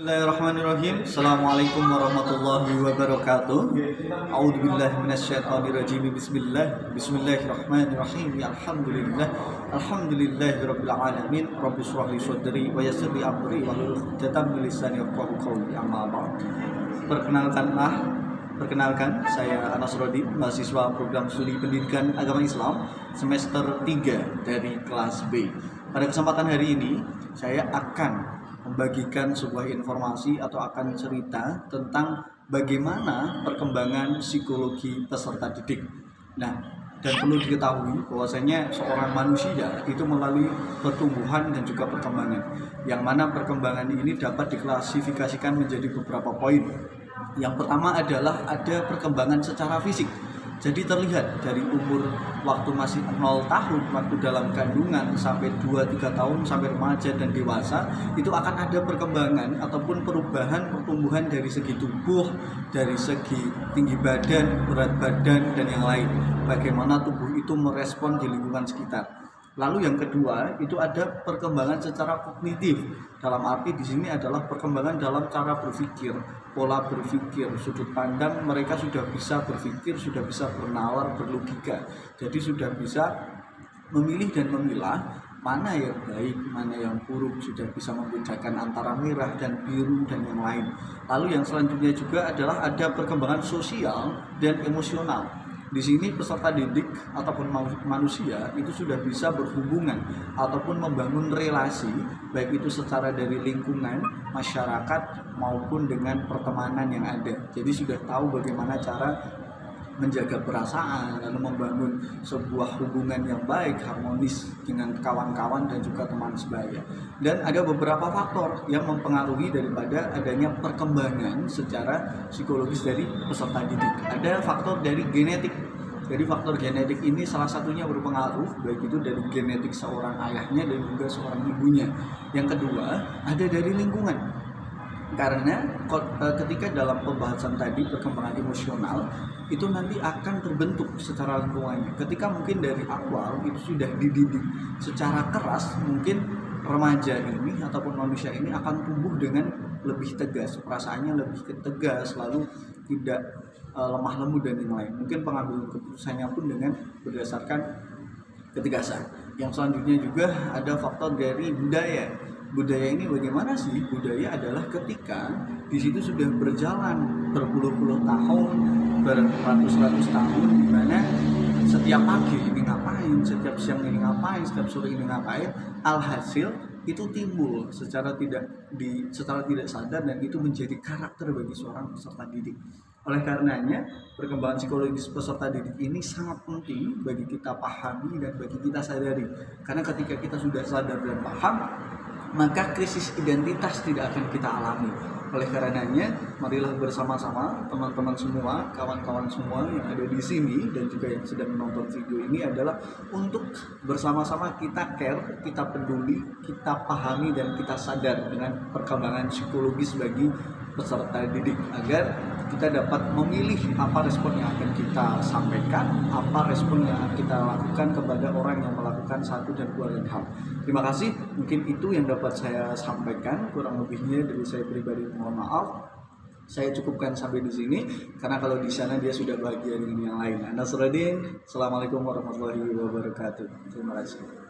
Bismillahirrahmanirrahim. Assalamualaikum warahmatullahi wabarakatuh. A'udzubillahi minasyaitonirrajim. Bismillahirrahmanirrahim. Alhamdulillah. Alhamdulillahirabbil alamin. Rabbi shrah li sadri wa yassir li amri wahlul 'uqdatam min lisani yafqahu qawli. Amma ba'd. Perkenalkan, saya Anas Rodi, mahasiswa program studi pendidikan agama Islam semester 3 dari kelas B. Pada kesempatan hari ini, saya akan membagikan sebuah informasi atau akan cerita tentang bagaimana perkembangan psikologi peserta didik. Nah, dan perlu diketahui bahwasanya seorang manusia itu melalui pertumbuhan dan juga perkembangan, yang mana perkembangan ini dapat diklasifikasikan menjadi beberapa poin. Yang pertama adalah ada perkembangan secara fisik. Jadi terlihat dari umur waktu masih 0 tahun, waktu dalam kandungan, sampai 2-3 tahun, sampai remaja dan dewasa, itu akan ada perkembangan ataupun perubahan pertumbuhan dari segi tubuh, dari segi tinggi badan, berat badan, dan yang lain. Bagaimana tubuh itu merespon di lingkungan sekitar. Lalu yang kedua, itu ada perkembangan secara kognitif. Dalam arti di sini adalah perkembangan dalam cara berpikir, pola berpikir, sudut pandang. Mereka sudah bisa berpikir, sudah bisa bernalar, berlogika. Jadi sudah bisa memilih dan memilah mana yang baik, mana yang buruk, sudah bisa membedakan antara merah dan biru dan yang lain. Lalu yang selanjutnya juga adalah ada perkembangan sosial dan emosional. Di sini peserta didik ataupun manusia itu sudah bisa berhubungan ataupun membangun relasi, baik itu secara dari lingkungan, masyarakat, maupun dengan pertemanan yang ada. Jadi sudah tahu bagaimana cara menjaga perasaan, lalu membangun sebuah hubungan yang baik, harmonis dengan kawan-kawan dan juga teman sebaya. Dan ada beberapa faktor yang mempengaruhi daripada adanya perkembangan secara psikologis dari peserta didik. Ada faktor dari genetik. Jadi faktor genetik ini salah satunya berpengaruh, baik itu dari genetik seorang ayahnya dan juga seorang ibunya. Yang kedua, ada dari lingkungan. Karena ketika dalam pembahasan tadi perkembangan emosional itu nanti akan terbentuk secara lingkungannya. Ketika mungkin dari awal itu sudah dididik secara keras, mungkin remaja ini ataupun manusia ini akan tumbuh dengan lebih tegas, perasaannya lebih tegas, lalu tidak lemah lembut dan yang lain. Mungkin pengambilan keputusannya pun dengan berdasarkan ketegasan. Yang selanjutnya juga ada faktor dari budaya. Budaya ini bagaimana sih? Budaya adalah ketika di situ sudah berjalan berpuluh-puluh tahun, beratus-ratus tahun, di mana setiap pagi ini ngapain, setiap siang ini ngapain, setiap sore ini ngapain, alhasil itu timbul secara tidak sadar, dan itu menjadi karakter bagi seorang peserta didik. Oleh karenanya, perkembangan psikologis peserta didik ini sangat penting bagi kita pahami dan bagi kita sadari. Karena ketika kita sudah sadar dan paham, maka krisis identitas tidak akan kita alami. Oleh karenanya, marilah bersama-sama teman-teman semua, kawan-kawan semua yang ada di sini dan juga yang sedang menonton video ini adalah untuk bersama-sama kita care, kita peduli, kita pahami dan kita sadar dengan perkembangan psikologis bagi peserta didik, agar kita dapat memilih apa respon yang akan kita sampaikan, apa respon yang akan kita lakukan kepada orang yang melakukan satu dan dua lain hal. Terima kasih, mungkin itu yang dapat saya sampaikan. Kurang lebihnya dari saya pribadi mohon maaf. Saya cukupkan sampai di sini, karena kalau di sana dia sudah bahagia dengan yang lain. Anas Radin, Assalamualaikum warahmatullahi wabarakatuh. Terima kasih.